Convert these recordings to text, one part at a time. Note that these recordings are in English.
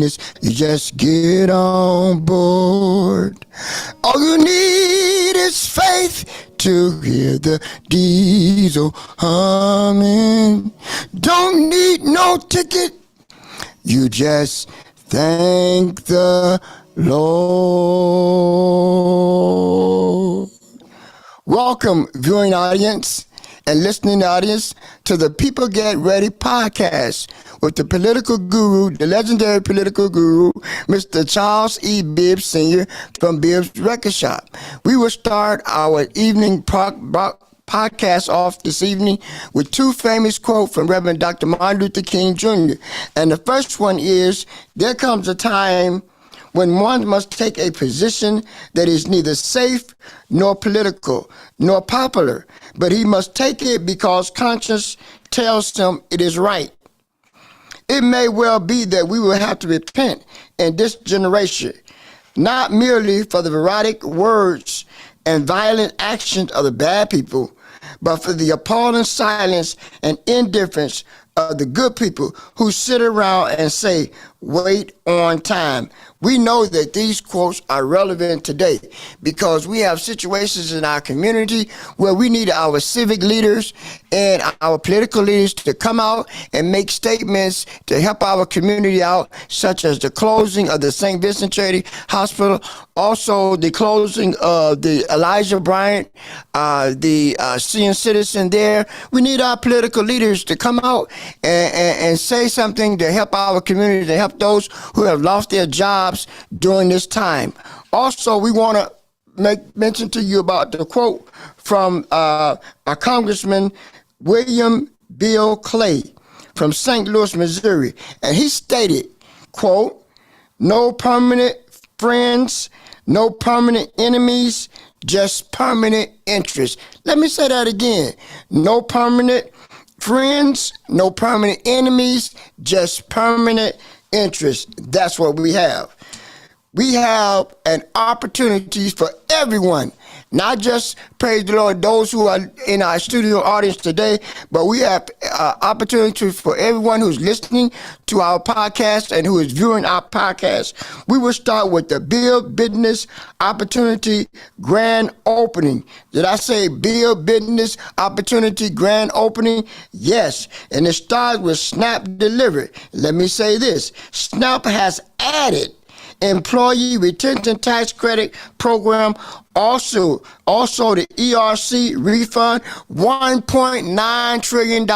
business, you just get on board. All you need is faith to hear the diesel humming. Don't need no ticket, you just thank the Lord. Welcome, viewing audience and listening audience, to the People Get Ready podcast with the political guru, the legendary political guru, Mr. Charles E. Bibb Sr. from Bibb's Record Shop. We will start our evening podcast off this evening with two famous quotes from Reverend Dr. Martin Luther King Jr. And the first one is, there comes a time when one must take a position that is neither safe nor political nor popular, but he must take it because conscience tells him it is right. It may well be that we will have to repent in this generation, not merely for the erotic words and violent actions of the bad people, but for the appalling silence and indifference of the good people who sit around and say, wait on time. We know that these quotes are relevant today because we have situations in our community where we need our civic leaders and our political leaders to come out and make statements to help our community out, such as the closing of the St. Vincent Charity Hospital, also the closing of the Elijah Bryant, the senior citizen there. We need our political leaders to come out and say something to help our community, to help those who have lost their jobs during this time. Also, we want to make mention to you about the quote from our Congressman William Bill Clay from St. Louis, Missouri. And he stated, quote, no permanent friends, no permanent enemies, just permanent interests. Let me say that again. No permanent friends, no permanent enemies, just permanent interests. That's what we have. We have an opportunity for everyone, not just, praise the Lord, those who are in our studio audience today, but we have opportunities for everyone who's listening to our podcast and who is viewing our podcast. We will start with the Bibb Business Opportunity Grand Opening. Did I say Bibb Business Opportunity Grand Opening? Yes, and it starts with SNAP Delivery. Let me say this, SNAP has added Employee Retention Tax Credit Program, also the ERC refund, $1.9 trillion.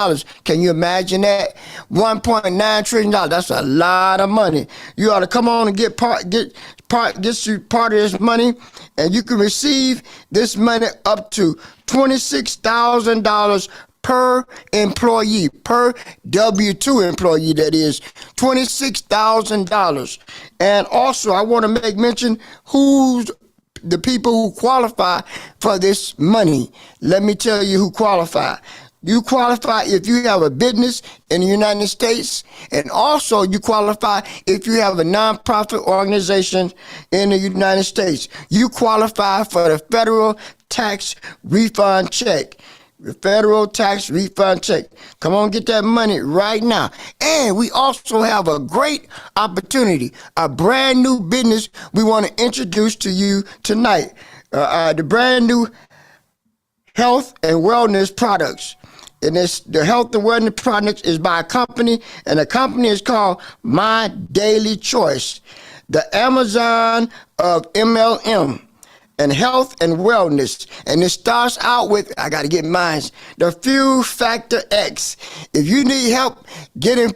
Can you imagine that? $1.9 trillion. That's a lot of money. You ought to come on and get part of this money, and you can receive this money up to $26,000 per employee, per W-2 employee, that is, $26,000. And also, I want to make mention who's the people who qualify for this money. Let me tell you who qualify. You qualify if you have a business in the United States, and also you qualify if you have a nonprofit organization in the United States. You qualify for the federal tax refund check. The federal tax refund check. Come on, get that money right now. And we also have a great opportunity, a brand new business we want to introduce to you tonight. The brand new health and wellness products. And the health and wellness products is by a company, and the company is called My Daily Choice, the Amazon of MLM. And health and wellness. And it starts out with, I got to get mine, the Fuel Factor X. If you need help getting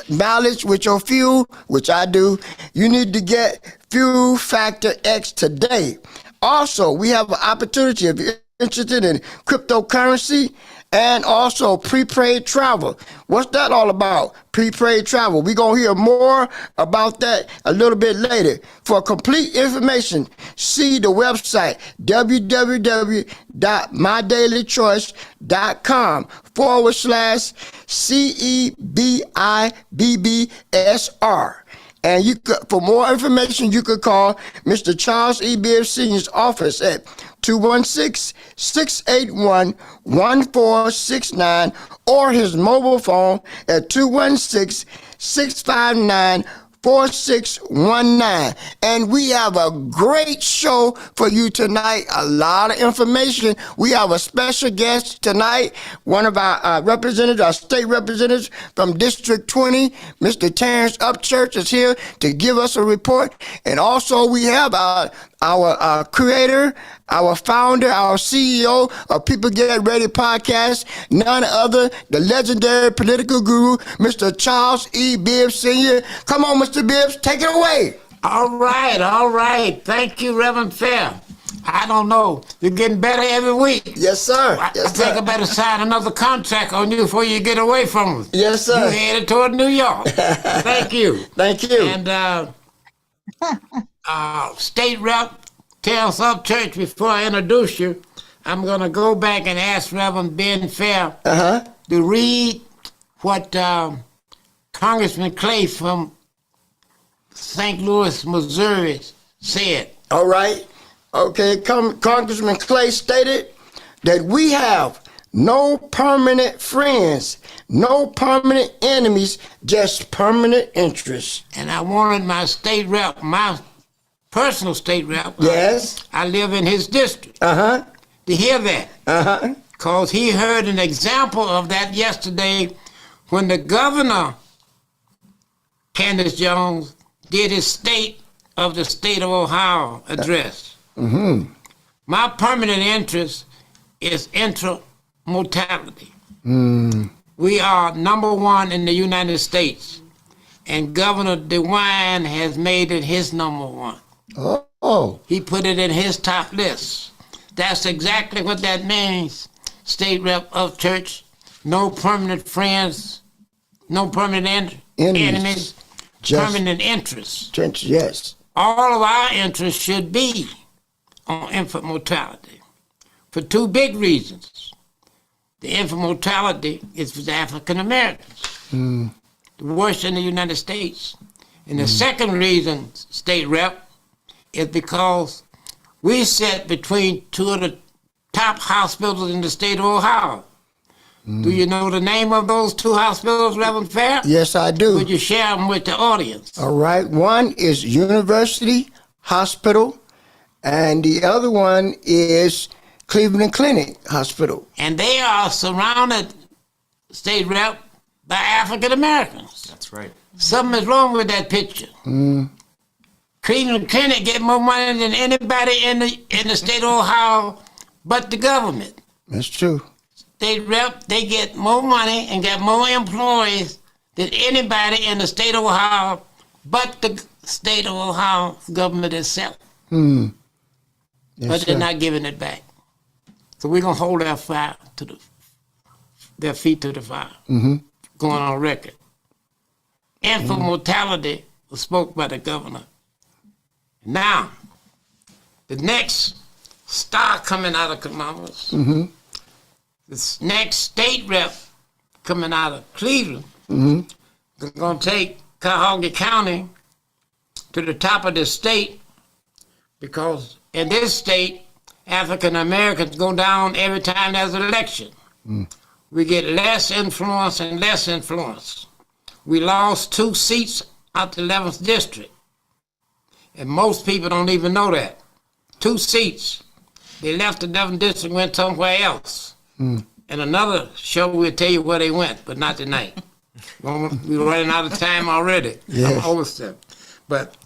mileage with your fuel, which I do, you need to get Fuel Factor X today. Also, we have an opportunity if you're interested in cryptocurrency and also prepaid travel. What's that all about? Prepaid travel. We're going to hear more about that a little bit later. For complete information, see the website www.mydaillychoice.com/CEBIBBSR. And for more information, you could call Mr. Charles E. Bibb Sr.'s office at 216-681-1469 or his mobile phone at 216-659 4619. And we have a great show for you tonight. A lot of information. We have a special guest tonight, one of our representatives, our state representatives from District 20, Mr. Terrence Upchurch is here to give us a report. And also we have our creator, our founder, our CEO of People Get Ready podcast, none other, the legendary political guru, Mr. Charles E. Bibb Sr. Come on, Mr. Bibbs, take it away. All right. Thank you, Reverend Fair. I don't know. You're getting better every week. Yes, sir. I think I better sign another contract on you before you get away from us. Yes, sir. You're headed toward New York. Thank you. Thank you. And State Rep Terrence Upchurch, before I introduce you, I'm going to go back and ask Reverend Ben Fair to read what Congressman Clay from St. Louis, Missouri said. All right. Okay, Congressman Clay stated that we have no permanent friends, no permanent enemies, just permanent interests. And I wanted my state rep, my personal state rep, yes, I live in his district, to hear that. Because he heard an example of that yesterday when the governor, Candace Jones, did his State of the State of Ohio address. My permanent interest is mortality. We are #1 in the United States, and Governor DeWine has made it his #1. Oh. He put it in his top list. That's exactly what that means. State Rep Upchurch, no permanent friends, no permanent enemies, just permanent interests. Yes. All of our interests should be on infant mortality for two big reasons. The infant mortality is for the African Americans, the worst in the United States. And the second reason, State Rep, is because we sit between two of the top hospitals in the state of Ohio. Do you know the name of those two hospitals, Reverend Fair? Yes, I do. Would you share them with the audience? All right. One is University Hospital, and the other one is Cleveland Clinic Hospital. And they are surrounded, State Rep, by African Americans. That's right. Something is wrong with that picture. Cleveland Clinic get more money than anybody in the state of Ohio but the government. That's true. State Rep, they get more money and got more employees than anybody in the state of Ohio but the state of Ohio government itself. Yes, but they're not giving it back. So we're going to hold their feet to the fire, going on record. Infant mortality was spoke by the governor. Now, the next star coming out of Columbus, this next state rep coming out of Cleveland, they're going to take Cuyahoga County to the top of the state because in this state, African Americans go down every time there's an election. We get less influence and less influence. We lost 2 seats out the 11th district. And most people don't even know that. 2 seats. They left the 11th district and went somewhere else. And another show will tell you where they went, but not tonight. We're running out of time already. Yes. I'm overstepped. But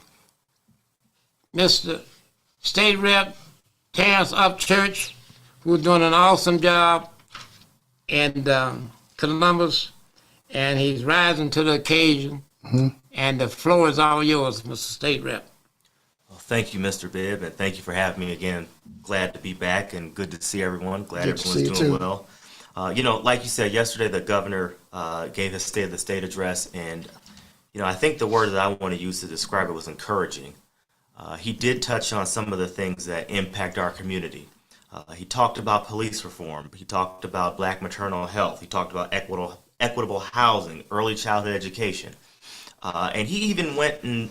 Mr. State Rep Terrence Upchurch, who's doing an awesome job in Columbus, and he's rising to the occasion. And the floor is all yours, Mr. State Rep. Well, thank you, Mr. Bibb, and thank you for having me again. Glad to be back and good to see everyone. Glad everyone's doing well. Like you said, yesterday the governor gave his State of the State address, and I think the word that I want to use to describe it was encouraging. He did touch on some of the things that impact our community. He talked about police reform. He talked about black maternal health. He talked about equitable housing, early childhood education. And he even went and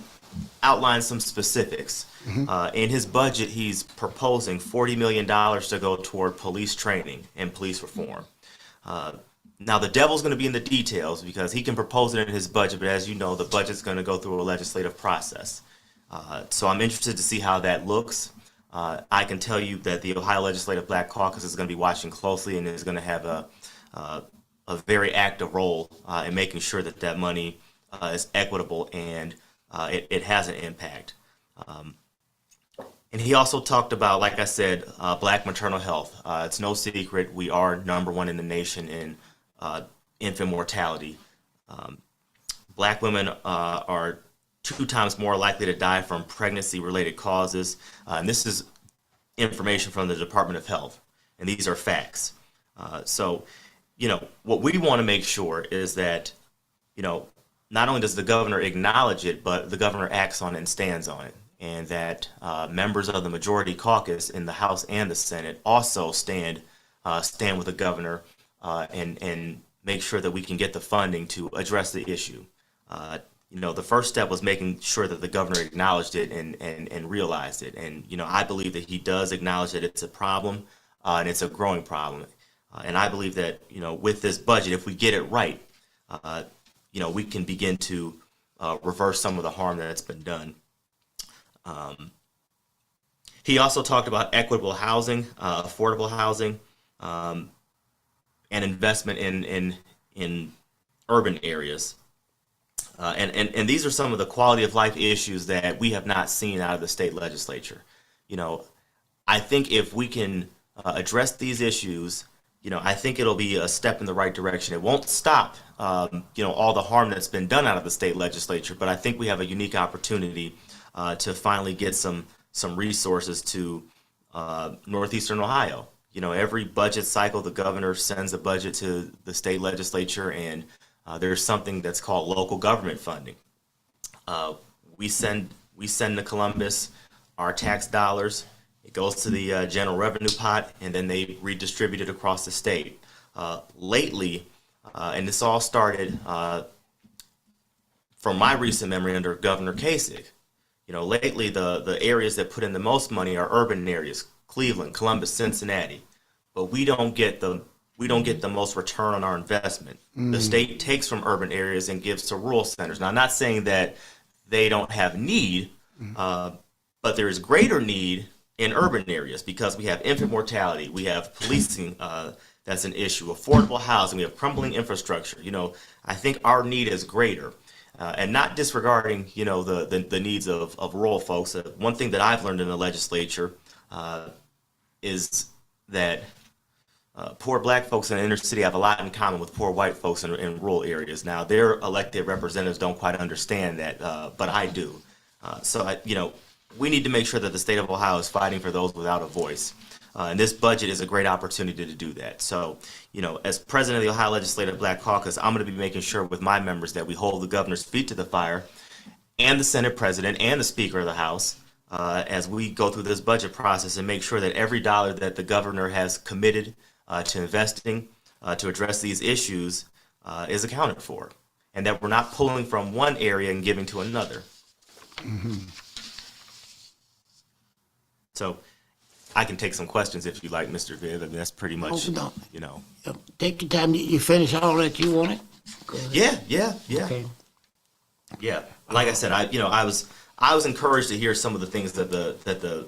outlined some specifics. In his budget, he's proposing $40 million to go toward police training and police reform. Now, the devil's going to be in the details because he can propose it in his budget, but as you know, the budget's going to go through a legislative process. So I'm interested to see how that looks. I can tell you that the Ohio Legislative Black Caucus is going to be watching closely and is going to have a very active role in making sure that that money is equitable and it has an impact. And he also talked about, like I said, black maternal health. It's no secret we are #1 in the nation in infant mortality. Black women are 2 times more likely to die from pregnancy-related causes. And this is information from the Department of Health, and these are facts. So, what we want to make sure is that, not only does the governor acknowledge it, but the governor acts on it and stands on it. And that members of the majority caucus in the House and the Senate also stand with the governor and make sure that we can get the funding to address the issue. The first step was making sure that the governor acknowledged it and realized it. And, I believe that he does acknowledge that it's a problem and it's a growing problem. And I believe that, with this budget, if we get it right, we can begin to reverse some of the harm that's been done. He also talked about equitable housing, affordable housing, and investment in urban areas. And these are some of the quality of life issues that we have not seen out of the state legislature. I think if we can address these issues, I think it'll be a step in the right direction. It won't stop, all the harm that's been done out of the state legislature, but I think we have a unique opportunity to finally get some resources to Northeastern Ohio. Every budget cycle, the governor sends a budget to the state legislature, and there's something that's called local government funding. We send to Columbus our tax dollars. It goes to the general revenue pot, and then they redistribute it across the state. Lately, and this all started from my recent memory under Governor Kasich. Lately the areas that put in the most money are urban areas: Cleveland, Columbus, Cincinnati. But we don't get the most return on our investment. The state takes from urban areas and gives to rural centers. Now, I'm not saying that they don't have need, but there is greater need in urban areas because we have infant mortality, we have policing that's an issue, affordable housing, we have crumbling infrastructure. I think our need is greater. And not disregarding, the needs of rural folks. One thing that I've learned in the legislature is that poor black folks in the inner city have a lot in common with poor white folks in rural areas. Now, their elected representatives don't quite understand that, but I do. So we need to make sure that the state of Ohio is fighting for those without a voice. And this budget is a great opportunity to do that. So, as president of the Ohio Legislative Black Caucus, I'm going to be making sure with my members that we hold the governor's feet to the fire and the Senate president and the Speaker of the House as we go through this budget process and make sure that every dollar that the governor has committed to investing to address these issues is accounted for, and that we're not pulling from one area and giving to another. Mm-hmm. So I can take some questions if you like, Mr. Bibb. I mean, that's pretty much, Take your time. You finish all that you wanted? Yeah. Okay. Yeah. Like I said, I was encouraged to hear some of the things that the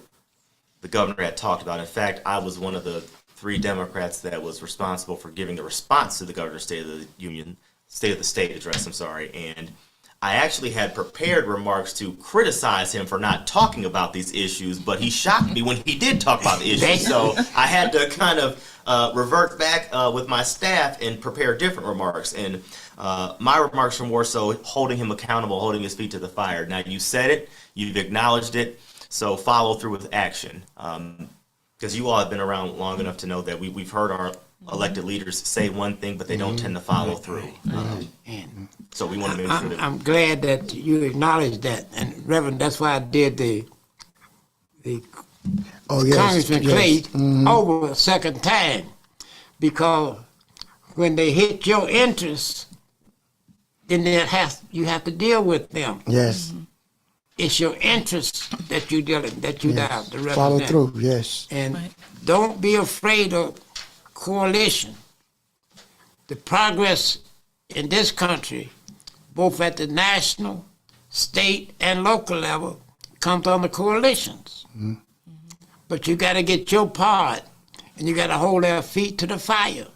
governor had talked about. In fact, I was one of the 3 Democrats that was responsible for giving the response to the governor's State of the State address. And I actually had prepared remarks to criticize him for not talking about these issues, but he shocked me when he did talk about the issues. So I had to kind of revert back with my staff and prepare different remarks. And my remarks were more so holding him accountable, holding his feet to the fire. Now, you said it, you've acknowledged it, so follow through with action. Because you all have been around long enough to know that we've heard our elected leaders say one thing, but they don't tend to follow through. So we want to make sure that I'm glad that you acknowledge that, and Reverend, that's why I did the Congressman Clay over a second time, because when they hit your interests, then you have to deal with them. Yes. It's your interests that you deal that you have to represent. Follow through. Yes. And don't be afraid of coalition. the progress in this country, both at the national, state, and local level, comes under coalitions. Mm-hmm. But you got to get your part, and you got to hold their feet to the fire.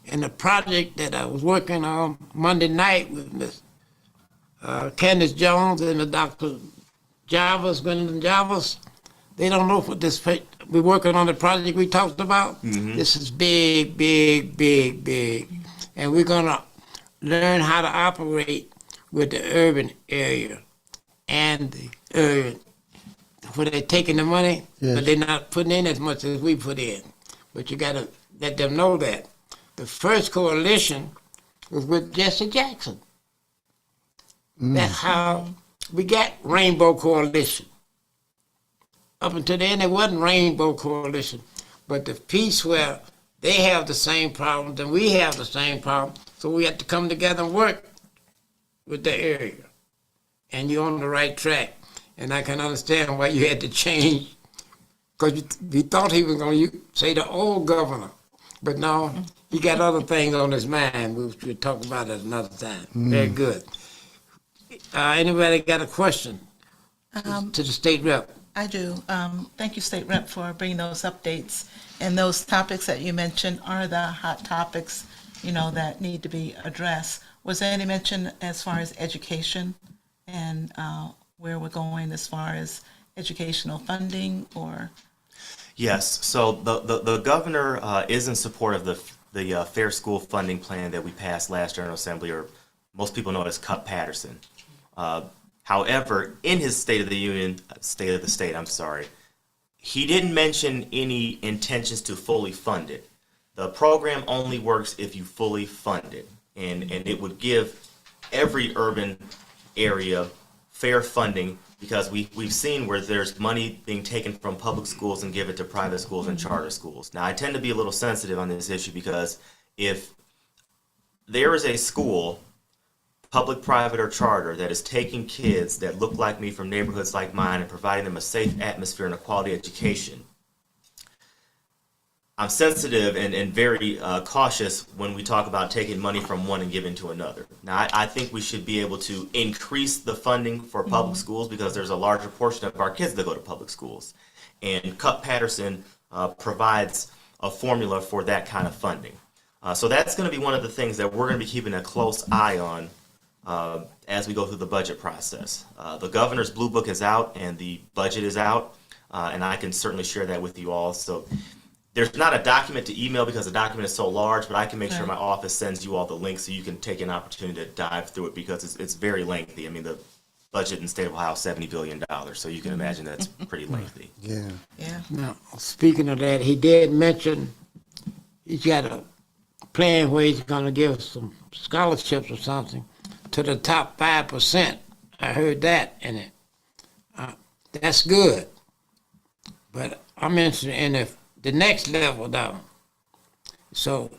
And the project that I was working on Monday night with Miss Candace Jones and the Dr. Jarvis, Gwendolyn Jarvis, they don't know what this. We're working on the project we talked about. Mm-hmm. This is big, big, big, big. And we're going to learn how to operate with the urban area and the urban, where they're taking the money, yes, but they're not putting in as much as we put in. But you got to let them know that. The first coalition was with Jesse Jackson. Mm. That's how we got Rainbow Coalition. Up until then, it wasn't Rainbow Coalition. But the piece where they have the same problems and we have the same problem, so we have to come together and work with the area. And you're on the right track. And I can understand why you had to change, because you thought he was going to say the old governor. But no, he got other things on his mind, which we'll talk about at another time. Very good. Anybody got a question to the state rep? I do. Thank you, State Rep, for bringing those updates. And those topics that you mentioned are the hot topics, that need to be addressed. Was there any mention as far as education and where we're going as far as educational funding or? Yes. So the governor is in support of the Fair School Funding Plan that we passed last General Assembly, or most people know it as Cupp-Patterson. However, in his State of the State, he didn't mention any intentions to fully fund it. The program only works if you fully fund it, and it would give every urban area fair funding, because we've seen where there's money being taken from public schools and give it to private schools and charter schools. Now, I tend to be a little sensitive on this issue, because if there is a school, public, private, or charter, that is taking kids that look like me from neighborhoods like mine and providing them a safe atmosphere and a quality education, I'm sensitive and very cautious when we talk about taking money from one and giving to another. Now, I think we should be able to increase the funding for public schools, because there's a larger portion of our kids that go to public schools. And Cupp-Patterson provides a formula for that kind of funding. So that's going to be one of the things that we're going to be keeping a close eye on as we go through the budget process. The governor's blue book is out and the budget is out, and I can certainly share that with you all. So there's not a document to email because the document is so large, but I can make sure my office sends you all the links so you can take an opportunity to dive through it, because it's very lengthy. I mean, the budget in the state of Ohio is $70 billion, so you can imagine that's pretty lengthy. Yeah. Now, speaking of that, he did mention he's got a plan where he's going to give some scholarships or something to the top 5%. I heard that in it. That's good. But I'm interested in the next level down. So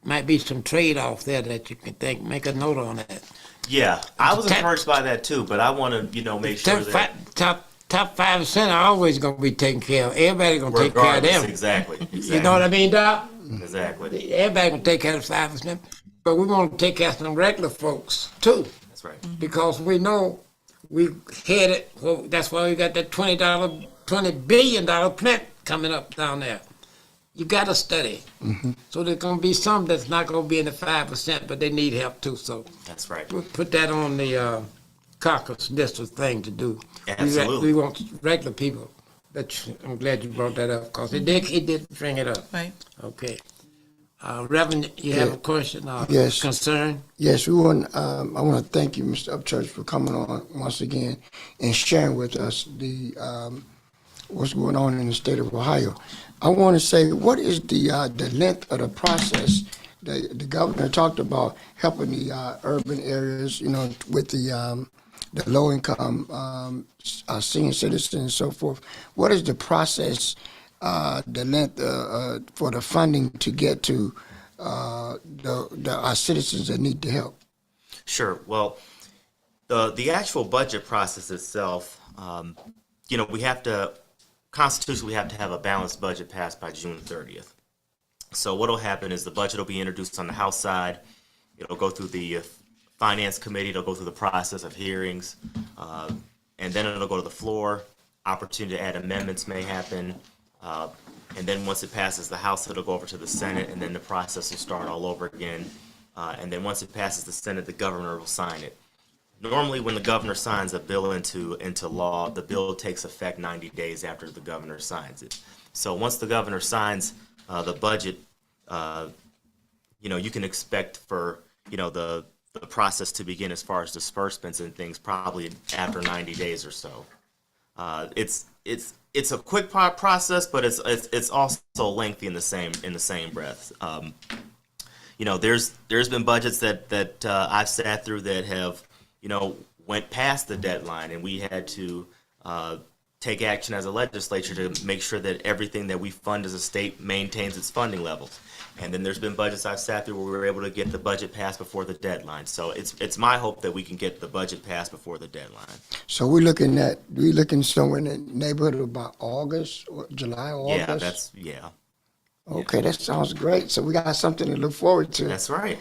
might be some trade-off there that you can make a note on that. Yeah, I was encouraged by that too, but I want to, make sure that top 5% are always going to be taken care of. Everybody's going to take care of them. Exactly. You know what I mean, Doc? Exactly. Everybody going to take care of 5%, but we want to take care of some regular folks too. That's right. Because we know we headed. Well, that's why we got that $20 billion plant coming up down there. You got to study. Mm-hmm. So there's going to be some that's not going to be in the 5%, but they need help too. So that's right. We'll put that on the caucus list of things to do. Absolutely. We want regular people. I'm glad you brought that up, because he did bring it up. Right. Okay. Reverend, you have a question or yes. concern? Yes, I want to thank you, Mr. Upchurch, for coming on once again and sharing with us the what's going on in the state of Ohio. I want to say, what is the length of the process? The governor talked about helping the urban areas, with the low-income senior citizens and so forth. What is the process, the length for the funding to get to our citizens that need the help? Sure. Well, the actual budget process itself, we have to, constitutionally, we have to have a balanced budget passed by June 30th. So what'll happen is the budget will be introduced on the House side. It'll go through the Finance Committee. It'll go through the process of hearings, and then it'll go to the floor. Opportunity to add amendments may happen, and then once it passes the House, it'll go over to the Senate, and then the process will start all over again. And then once it passes the Senate, the governor will sign it. Normally, when the governor signs a bill into law, the bill takes effect 90 days after the governor signs it. So once the governor signs the budget, you can expect for the process to begin as far as disbursements and things probably after 90 days or so. It's a quick process, but it's also lengthy in the same breath. There's been budgets that I've sat through that have went past the deadline, and we had to take action as a legislature to make sure that everything that we fund as a state maintains its funding levels. And then there's been budgets I've sat through where we were able to get the budget passed before the deadline. So it's my hope that we can get the budget passed before the deadline. So we're looking somewhere in the neighborhood of about August, or July, August? Yeah. Okay, that sounds great. So we got something to look forward to. That's right.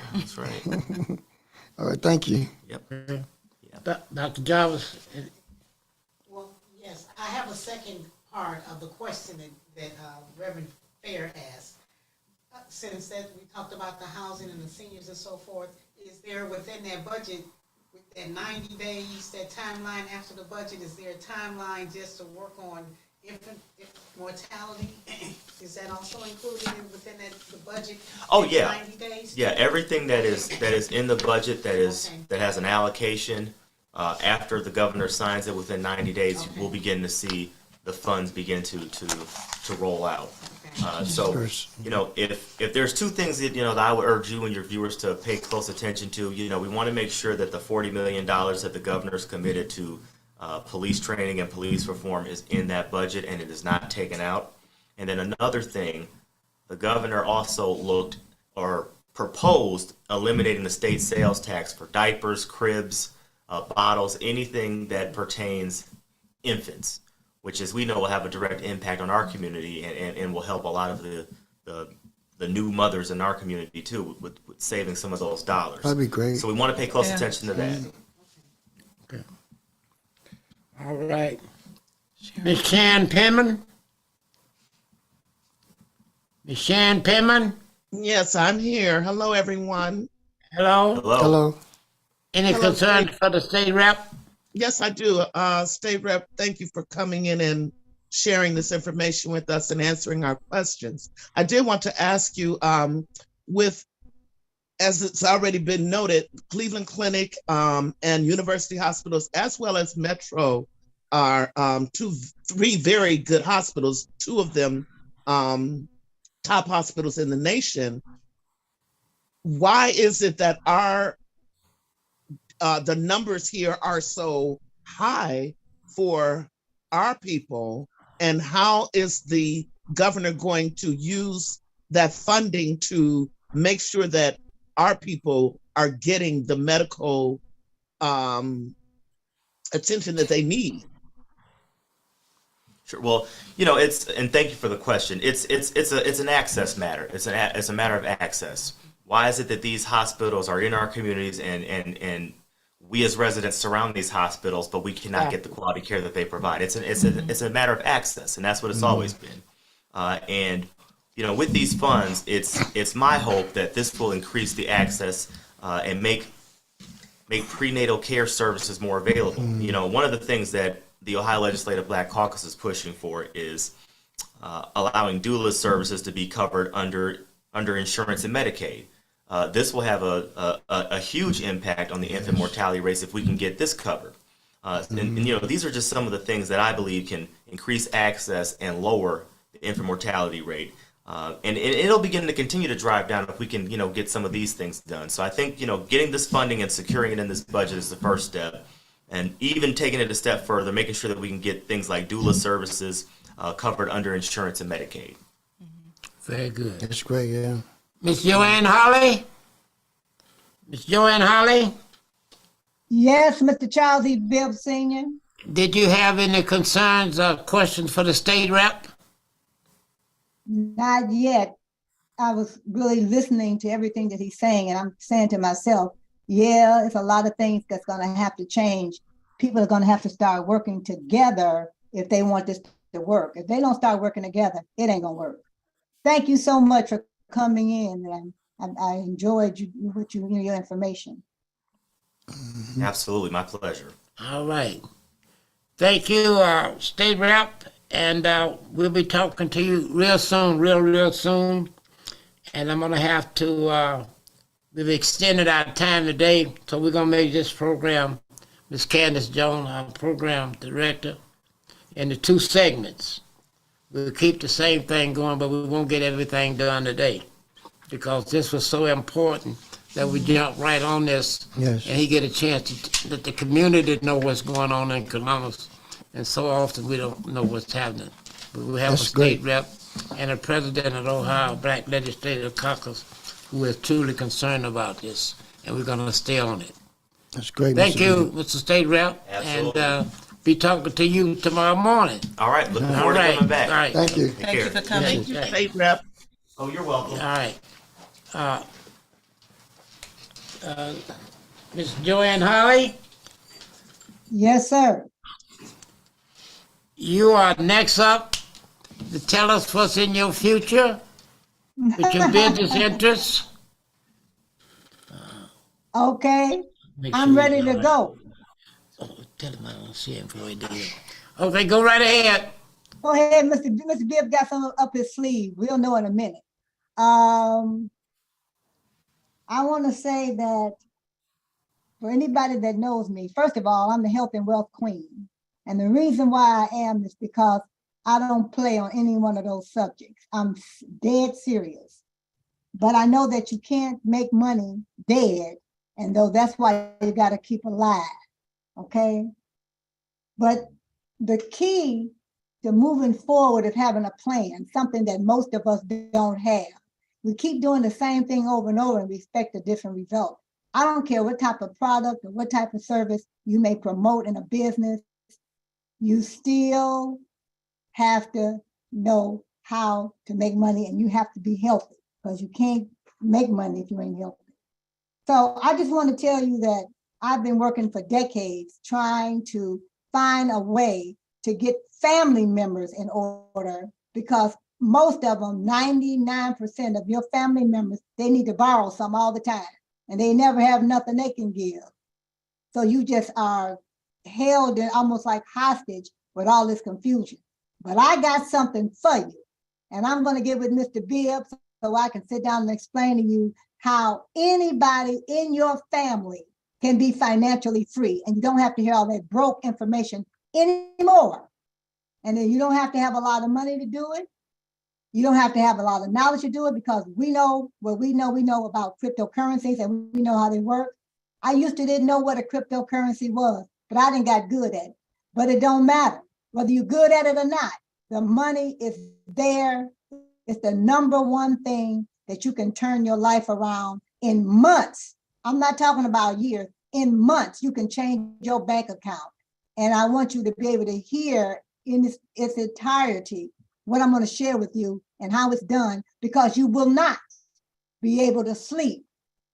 All right, thank you. Yep. Dr. Jarvis, Well, yes, I have a second part of the question that Reverend Fair asked. Since that we talked about the housing and the seniors and so forth, is there within that budget, with that 90 days, that timeline after the budget, is there a timeline just to work on infant mortality? Is that also included within the budget? Oh, yeah. 90 days? Yeah, everything that is in the budget that has an allocation, after the governor signs it within 90 days, we'll begin to see the funds begin to roll out. So, if there's two things that I would urge you and your viewers to pay close attention to, we want to make sure that the $40 million that the governor's committed to police training and police reform is in that budget and it is not taken out. And then another thing, the governor also proposed eliminating the state sales tax for diapers, cribs, bottles, anything that pertains infants, which, as we know, will have a direct impact on our community and will help a lot of the new mothers in our community too with saving some of those dollars. That'd be great. So we want to pay close attention to that. okay. All right. Ms. Shan Penman? Ms. Shan Penman? Yes, I'm here. Hello, everyone. Hello? Hello. Any Hello, concerns State. for the state rep? Yes, I do. State Rep, thank you for coming in and sharing this information with us and answering our questions. I did want to ask you, as it's already been noted, Cleveland Clinic and University Hospitals, as well as Metro, are three very good hospitals, two of them top hospitals in the nation. Why is it that the numbers here are so high for our people, and how is the governor going to use that funding to make sure that our people are getting the medical attention that they need? Sure. Well, and thank you for the question. It's an access matter. It's a matter of access. Why is it that these hospitals are in our communities and we as residents surround these hospitals, but we cannot get the quality care that they provide? It's a matter of access, and that's what it's always been. And with these funds, it's my hope that this will increase the access and make prenatal care services more available. One of the things that the Ohio Legislative Black Caucus is pushing for is allowing doula services to be covered under insurance and Medicaid. This will have a huge impact on the infant mortality rates if we can get this covered. And these are just some of the things that I believe can increase access and lower the infant mortality rate. And it'll begin to continue to drive down if we can, get some of these things done. So I think, getting this funding and securing it in this budget is the first step. And even taking it a step further, making sure that we can get things like doula services covered under insurance and Medicaid. Very good. That's great, yeah. Miss Joanne Holly? Miss Joanne Holly? Yes, Mr. Charles E. Bibb Sr. Did you have any concerns or questions for the state rep? Not yet. I was really listening to everything that he's saying, and I'm saying to myself, yeah, it's a lot of things that's going to have to change. People are going to have to start working together if they want this to work. If they don't start working together, it ain't going to work. Thank you so much for coming in, and I enjoyed your information. Absolutely, my pleasure. All right. Thank you, State Rep, and we'll be talking to you real soon, real soon. And I'm going to have to, we've extended our time today, so we're going to make this program, Ms. Candace Jones, our program director, into 2 segments. We'll keep the same thing going, but we won't get everything done today because this was so important that we jump right on this. Yes. And he get a chance to let the community know what's going on in Columbus. And so often we don't know what's happening. But we have That's a state great. rep and a president of the Ohio Black Legislative Caucus who is truly concerned about this. And we're going to stay on it. That's great. Thank Mr. you, Bibb. Mr. State Rep. Absolutely. And be talking to you tomorrow morning. All right, looking All forward to right. coming back. All right. Thank you. Take Thank you care. for coming. Thank you, State Rep. Oh, you're welcome. All right. Ms. Joanne Holly, Yes, sir. you are next up to tell us what's in your future with your business interests. Okay, Make I'm sure ready you to know go. that. Oh, tell him I don't see him before he do it. Okay, go right ahead. Go ahead, Mr. Bibb got something up his sleeve. We'll know in a minute. I want to say that for anybody that knows me, first of all, I'm the health and wealth queen. And the reason why I am is because I don't play on any one of those subjects. I'm dead serious. But I know that you can't make money dead. And though that's why you got to keep alive. Okay. But the key to moving forward is having a plan, something that most of us don't have. We keep doing the same thing over and over and we expect a different result. I don't care what type of product or what type of service you may promote in a business, you still have to know how to make money and you have to be healthy because you can't make money if you ain't healthy. So I just want to tell you that I've been working for decades trying to find a way to get family members in order because most of them, 99% of your family members, they need to borrow some all the time and they never have nothing they can give. So you just are held in almost like hostage with all this confusion. But I got something for you and I'm going to get with Mr. Bibb so I can sit down and explain to you how anybody in your family can be financially free and you don't have to hear all that broke information anymore. And then you don't have to have a lot of money to do it. You don't have to have a lot of knowledge to do it because we know what we know about cryptocurrencies and we know how they work. I used to didn't know what a cryptocurrency was, but I didn't got good at it. But it don't matter whether you're good at it or not. The money is there. It's the number one thing that you can turn your life around in months. I'm not talking about years. In months, you can change your bank account. And I want you to be able to hear in its entirety what I'm going to share with you and how it's done, because you will not be able to sleep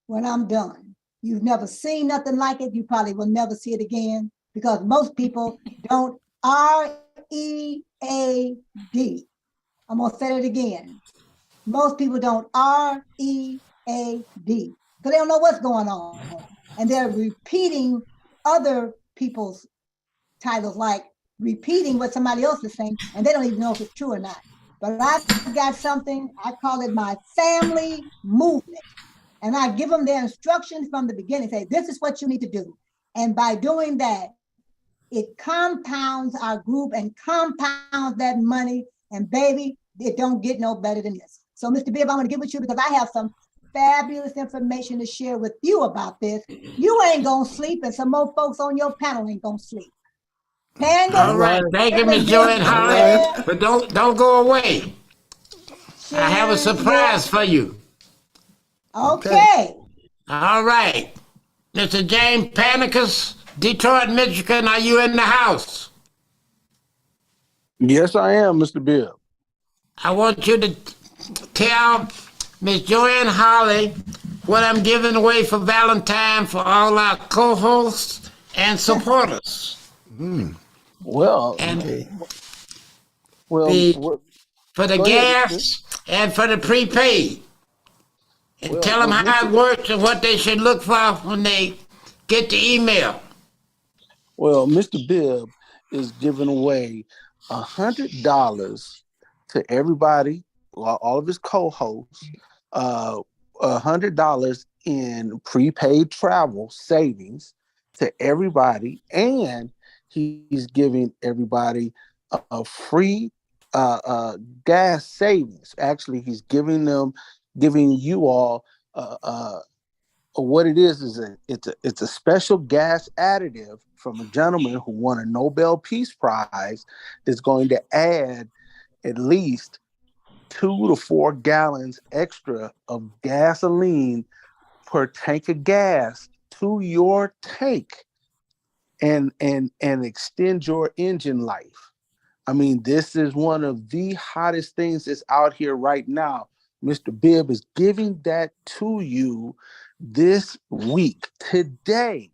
when I'm done. You've never seen nothing like it. You probably will never see it again because most people don't READ. I'm going to say it again. Most people don't READ because they don't know what's going on. And they're repeating other people's titles, like repeating what somebody else is saying, and they don't even know if it's true or not. But I've got something, I call it my family movement. And I give them their instructions from the beginning, say, this is what you need to do. And by doing that, it compounds our group and compounds that money. And baby, it don't get no better than this. So Mr. Bibb, I'm gonna get with you because I have some fabulous information to share with you about this. You ain't gonna sleep and some more folks on your panel ain't gonna sleep. All right, thank you, Ms. Joanne Holly. But don't go away. I have a surprise for you. Okay. All right. Mr. James Panicus, Detroit, Michigan, are you in the house? Yes, I am, Mr. Bibb. I want you to tell Miss Joanne Holly, what I'm giving away for Valentine for all our co-hosts and supporters. Well, And Okay. the well, for the go ahead, Mr. gas and for the prepaid. And Well, tell them well, how Mr. it works and what they should look for when they get the email. Well, Mr. Bibb is giving away $100 to everybody, well, all of his co-hosts, $100 in prepaid travel savings to everybody, and he's giving everybody a free gas savings. Actually, he's giving you all what it is it's a special gas additive from a gentleman who won a Nobel Peace Prize that's going to add at least 2 to 4 gallons extra of gasoline per tank of gas to your tank and extend your engine life. I mean, this is one of the hottest things that's out here right now. Mr. Bibb is giving that to you this week, today.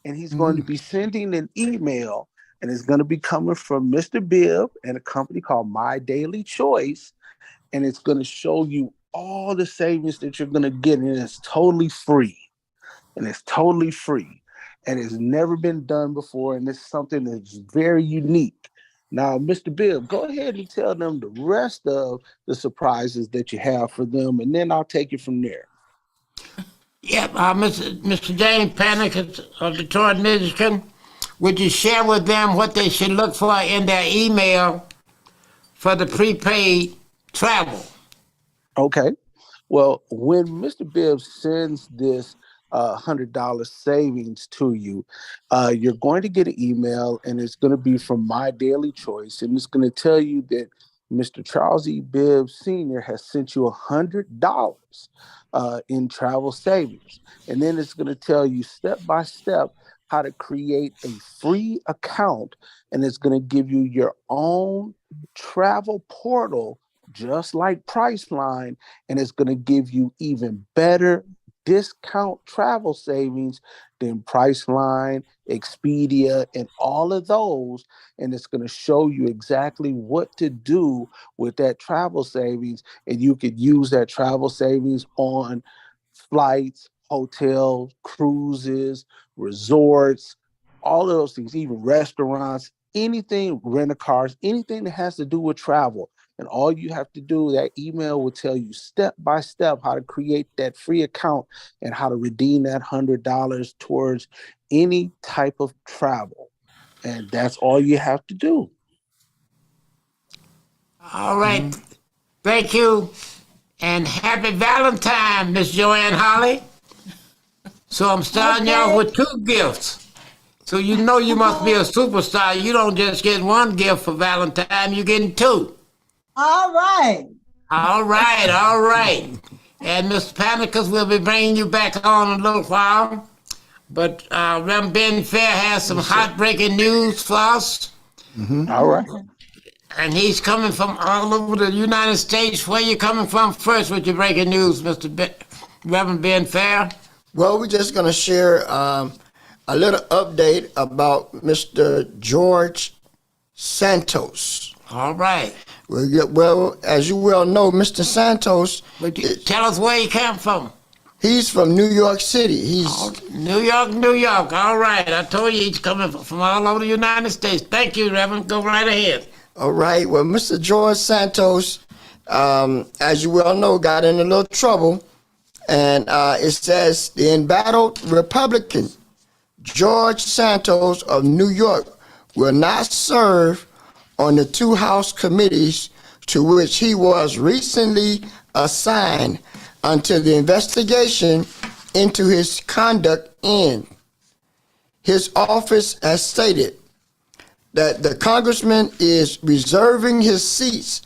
And he's going to be sending an email, and it's going to be coming from Mr. Bibb and a company called My Daily Choice. And it's going to show you all the savings that you're going to get, and it's totally free. And it's totally free. And it's never been done before, and it's something that's very unique. Now, Mr. Bibb, go ahead and tell them the rest of the surprises that you have for them, and then I'll take it from there. Yep, Mr. James Panic of Detroit, Michigan, would you share with them what they should look for in their email for the prepaid travel? Okay. Well, when Mr. Bibb sends this $100 savings to you, you're going to get an email, and it's going to be from My Daily Choice, and it's going to tell you that Mr. Charles E. Bibb Sr. has sent you $100 in travel savings. And then it's going to tell you step by step how to create a free account, and it's going to give you your own travel portal, just like Priceline, and it's going to give you even better discount travel savings than Priceline, Expedia, and all of those. And it's going to show you exactly what to do with that travel savings. And you could use that travel savings on flights, hotels, cruises, resorts, all of those things, even restaurants, anything, rent-a-cars, anything that has to do with travel. And all you have to do, that email will tell you step by step how to create that free account and how to redeem that $100 towards any type of travel. And that's all you have to do. All right. Thank you. And happy Valentine, Miss Joanne Holly. So I'm starting you off with 2 gifts. So you know you must be a superstar. You don't just get 1 gift for Valentine, you're getting 2. All right. All right, all right. And Mr. Panicus will be bringing you back on in a little while. But Reverend Ben Fair has some heartbreaking news for us. All right. And he's coming from all over the United States. Where you coming from first with your breaking news, Reverend Ben Fair? Well, we're just going to share a little update about Mr. George Santos. All right. Well, as you well know, Mr. Santos, Tell us where he came from. he's from New York City. New York, New York. All right. I told you he's coming from all over the United States. Thank you, Reverend. Go right ahead. All right. Well, Mr. George Santos, as you well know, got in a little trouble. And it says the embattled Republican George Santos of New York will not serve on the 2 House committees to which he was recently assigned until the investigation into his conduct ends. His office has stated that the congressman is reserving his seats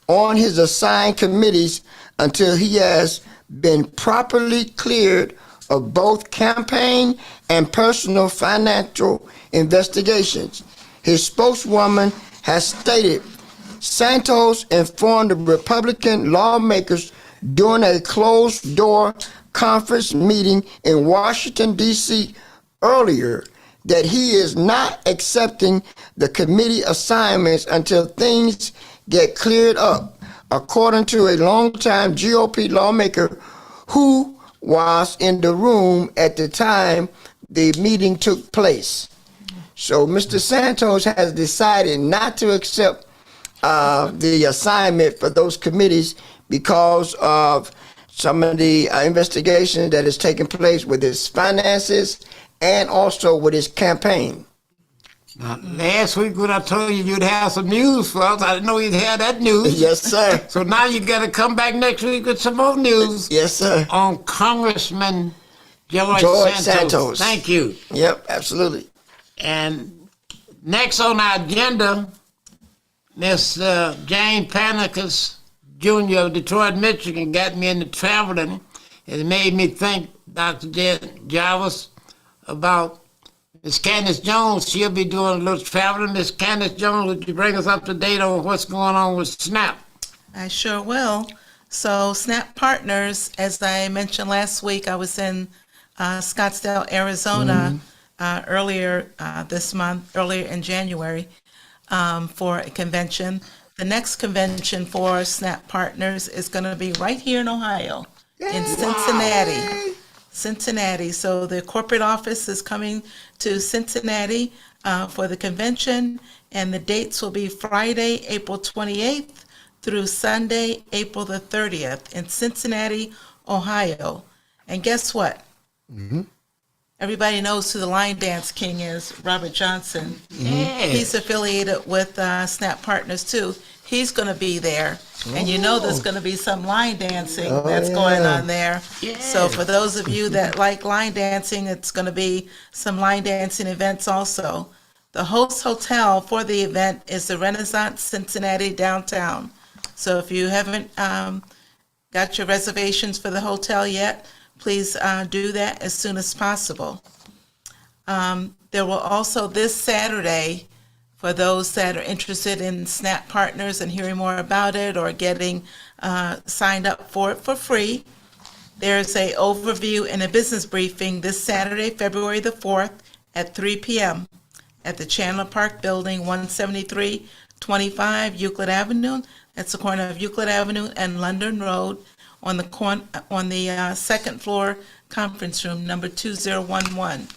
on his assigned committees until he has been properly cleared of both campaign and personal financial investigations. His spokeswoman has stated Santos informed the Republican lawmakers during a closed-door conference meeting in Washington, D.C. earlier that he is not accepting the committee assignments until things get cleared up, according to a longtime GOP lawmaker who was in the room at the time the meeting took place. So Mr. Santos has decided not to accept the assignment for those committees because of some of the investigation that is taking place with his finances and also with his campaign. Now, last week when I told you you'd have some news for us, I didn't know you'd have that news. Yes, sir. So now you got to come back next week with some more news. Yes, sir. On Congressman George Santos. Thank you. Yep, absolutely. And next on our agenda, Miss Jane Panicus Jr. of Detroit, Michigan, got me into traveling. It made me think, Dr. Jarvis, about Miss Candace Jones. She'll be doing a little traveling. Miss Candace Jones, would you bring us up to date on what's going on with SNAP? I sure will. So SNAP Partners, as I mentioned last week, I was in Scottsdale, Arizona earlier this month, earlier in January, for a convention. The next convention for SNAP Partners is going to be right here in Ohio, in Cincinnati. Cincinnati. So the corporate office is coming to Cincinnati for the convention, and the dates will be Friday, April 28th through Sunday, April the 30th in Cincinnati, Ohio. And guess what? Everybody knows who the line dance king is, Robert Johnson. Yes. He's affiliated with SNAP Partners too. He's going to be there. And you know there's going to be some line dancing that's going on there. Yes. So for those of you that like line dancing, it's going to be some line dancing events also. The host hotel for the event is the Renaissance Cincinnati downtown. So if you haven't got your reservations for the hotel yet, please do that as soon as possible. There will also this Saturday, for those that are interested in SNAP Partners and hearing more about it or getting signed up for it for free, there's a overview and a business briefing this Saturday, February the 4th at 3 p.m. at the Chandler Park Building, 17325 Euclid Avenue. That's the corner of Euclid Avenue and London Road on the second floor conference room, number 2011.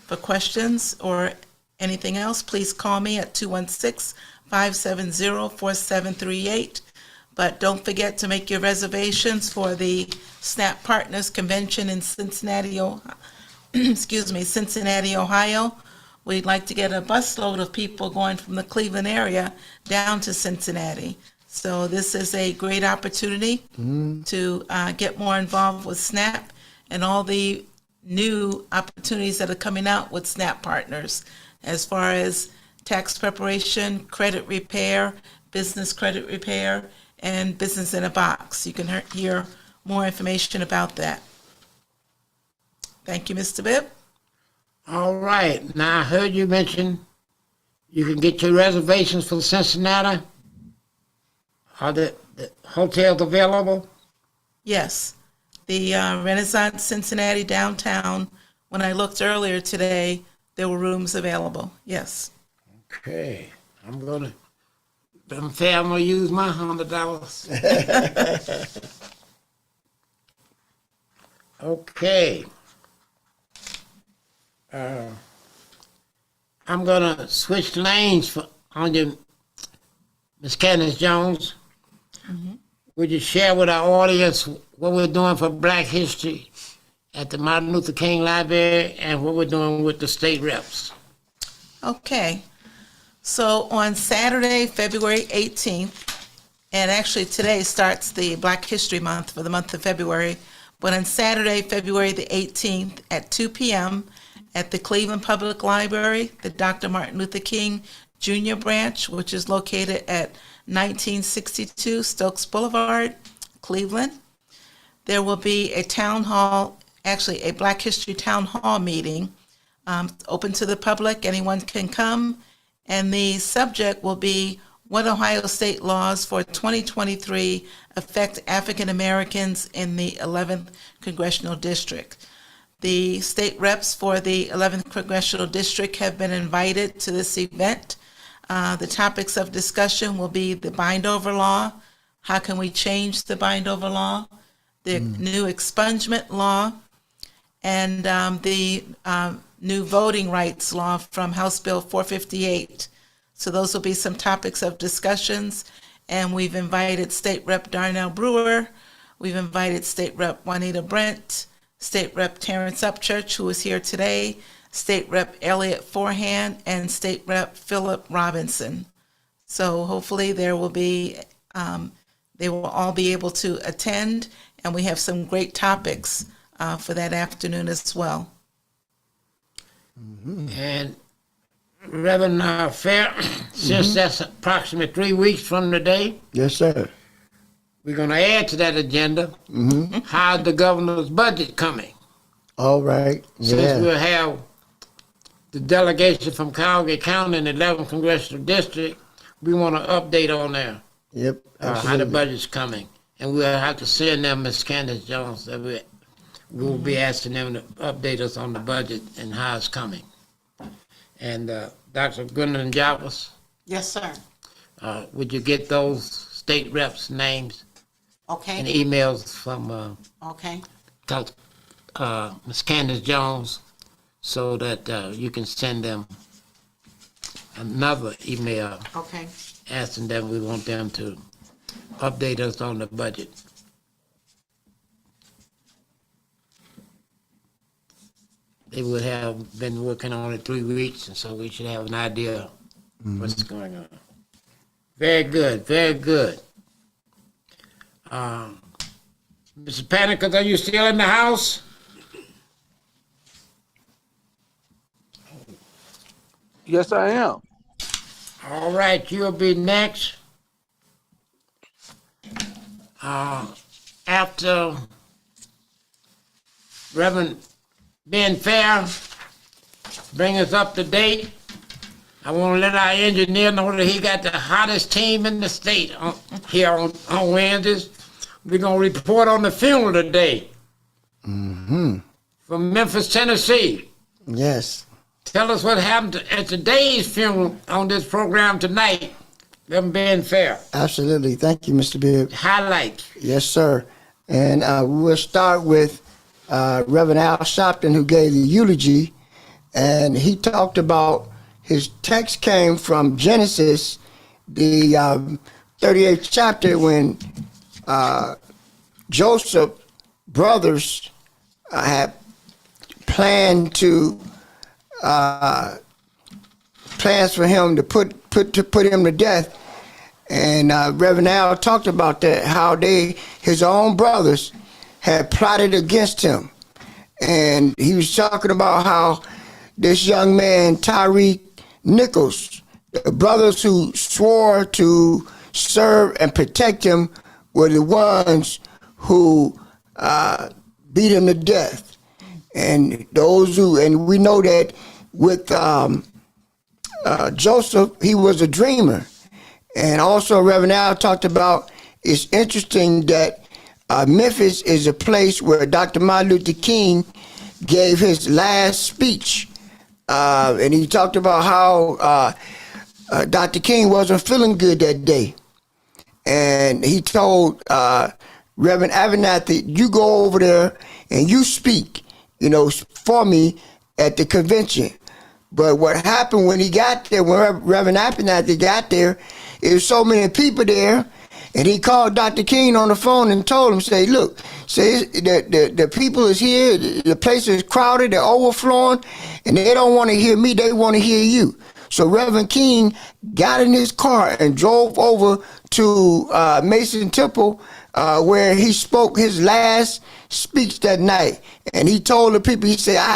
For questions or anything else, please call me at 216-570-4738. But don't forget to make your reservations for the SNAP Partners Convention in Cincinnati, Cincinnati, Ohio. We'd like to get a busload of people going from the Cleveland area down to Cincinnati. So this is a great opportunity to get more involved with SNAP and all the new opportunities that are coming out with SNAP Partners as far as tax preparation, credit repair, business credit repair, and business in a box. You can hear more information about that. Thank you, Mr. Bibb. All right. Now, I heard you mention you can get your reservations for Cincinnati. Are the hotels available? Yes. The Renaissance Cincinnati downtown, when I looked earlier today, there were rooms available. Yes. Okay. I'm going to use my $100. Okay. I'm going to switch lanes on you, Ms. Candace Jones. Would you share with our audience what we're doing for Black History at the Martin Luther King Library and what we're doing with the state reps? Okay. So on Saturday, February 18th, and actually today starts the Black History Month for the month of February, but on Saturday, February the 18th at 2 p.m. at the Cleveland Public Library, the Dr. Martin Luther King Jr. branch, which is located at 1962 Stokes Boulevard, Cleveland. There will be a town hall, actually a Black History Town Hall meeting, open to the public. Anyone can come. And the subject will be What Ohio state laws for 2023 affect African Americans in the 11th Congressional District? The state reps for the 11th Congressional District have been invited to this event. The topics of discussion will be the bindover law. How can we change the bindover law? The new expungement law, and the new voting rights law from House Bill 458. So those will be some topics of discussions, and we've invited State Rep Darnell Brewer, we've invited State Rep Juanita Brent, State Rep Terrence Upchurch, who is here today, State Rep Elliott Forehand, and State Rep Philip Robinson. So hopefully they will all be able to attend, and we have some great topics for that afternoon as well. And Reverend Fair, since that's approximately 3 weeks from today, Yes, sir. we're going to add to that agenda how's the governor's budget coming. All right. Since Yeah. we'll have the delegation from Calgary County and the 11th Congressional District, we want to update on there Yep. how the Absolutely. budget's coming. And we'll have to send them Ms. Candace Jones. That we'll be asking them to update us on the budget and how it's coming. And Dr. Gwendolyn Jarvis, Yes, sir. would you get those state reps' names and Okay, emails from okay, Ms. Candace Jones so that you can send them another email okay. asking them, we want them to update us on the budget. They would have been working on it 3 weeks, and so we should have an idea what's going on. Very good, very good. Mr. Panicus, are you still in the house? Yes, I am. All right, you'll be next. After Reverend Ben Fair bring us up to date, I want to let our engineer know that he got the hottest team in the state here on Wednesdays. We're going to report on the funeral today from Memphis, Tennessee. Yes. Tell us what happened at today's funeral on this program tonight. Reverend Ben Fair. Absolutely. Thank you, Mr. Bibb. Highlights. Yes, sir. And we'll start with Reverend Al Sharpton, who gave the eulogy, and he talked about his text came from Genesis, the 38th chapter, when Joseph's brothers had planned to plans for him to put him to death. And Reverend Al talked about that, how his own brothers had plotted against him. And he was talking about how this young man, Tyreek Nichols, the brothers who swore to serve and protect him were the ones who beat him to death. And we know that with Joseph, he was a dreamer. And also Reverend Al talked about, it's interesting that Memphis is a place where Dr. Martin Luther King gave his last speech. And he talked about how Dr. King wasn't feeling good that day. And he told Reverend Abernathy, you go over there and you speak, for me at the convention. But what happened when he got there, when Reverend Abernathy got there, there was so many people there, and he called Dr. King on the phone and told him, say, look, the people is here, the place is crowded, they're overflowing, and they don't want to hear me, they want to hear you. So Reverend King got in his car and drove over to Mason Temple, where he spoke his last speech that night. And he told the people, he said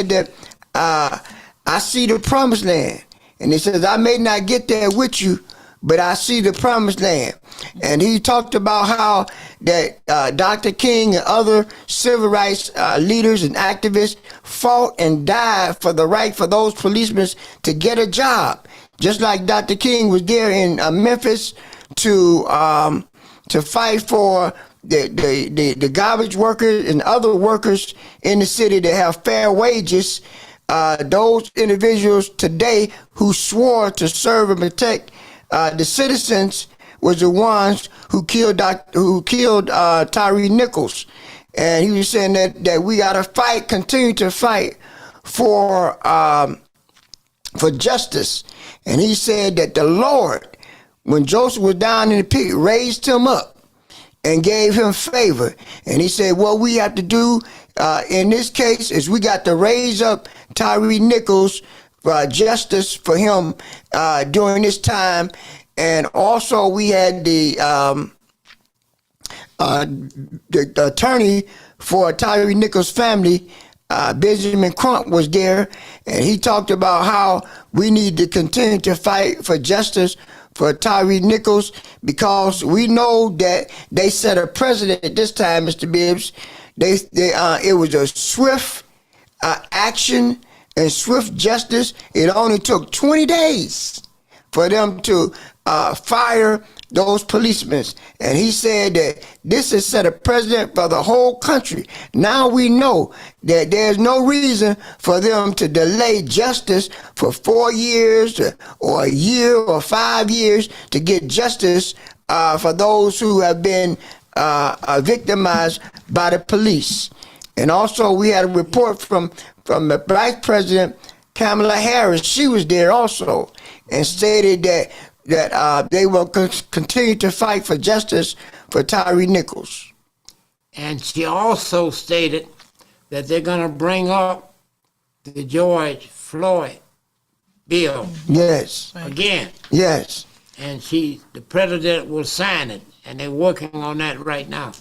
that I see the promised land. And he says, I may not get there with you, but I see the promised land. And he talked about how that Dr. King and other civil rights leaders and activists fought and died for the right for those policemen to get a job, just like Dr. King was there in Memphis to fight for the garbage workers and other workers in the city to have fair wages. Those individuals today who swore to serve and protect the citizens was the ones who killed Tyree Nichols, and he was saying that we got to fight, continue to fight for justice. And he said that the Lord, when Joseph was down in the pit, raised him up and gave him favor. And he said, what we have to do in this case is we got to raise up Tyree Nichols for justice for him during this time. And also we had the attorney for Tyree Nichols' family, Benjamin Crump, was there, and he talked about how we need to continue to fight for justice for Tyree Nichols, because we know that they set a precedent at this time, Mr. Bibbs. It was a swift action and swift justice. It only took 20 days for them to fire those policemen. And he said that this has set a precedent for the whole country. Now we know that there's no reason for them to delay justice for 4 years or a year or 5 years to get justice for those who have been victimized by the police. And also we had a report from the Vice President Kamala Harris. She was there also and stated that they will continue to fight for justice for Tyree Nichols. And she also stated that they're going to bring up the George Floyd bill Yes. again. Yes. And the president will sign it, and they're working on that right now.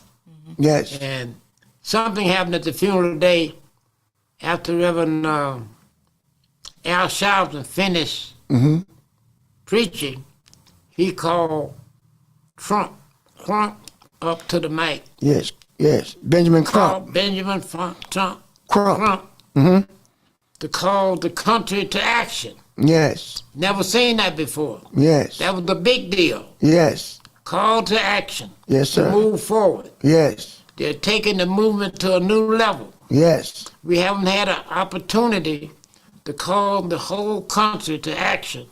Yes. And something happened at the funeral today after Reverend Al Sharpton finished preaching. He called Crump up to the mic. Yes. Yes. Benjamin Crump. Called Benjamin Crump Mm-hmm. to call the country to action. Yes. Never seen that before. Yes. That was the big deal. Yes. Call to action. Yes, To sir. move forward. Yes. They're taking the movement to a new level. Yes. We haven't had an opportunity to call the whole country to action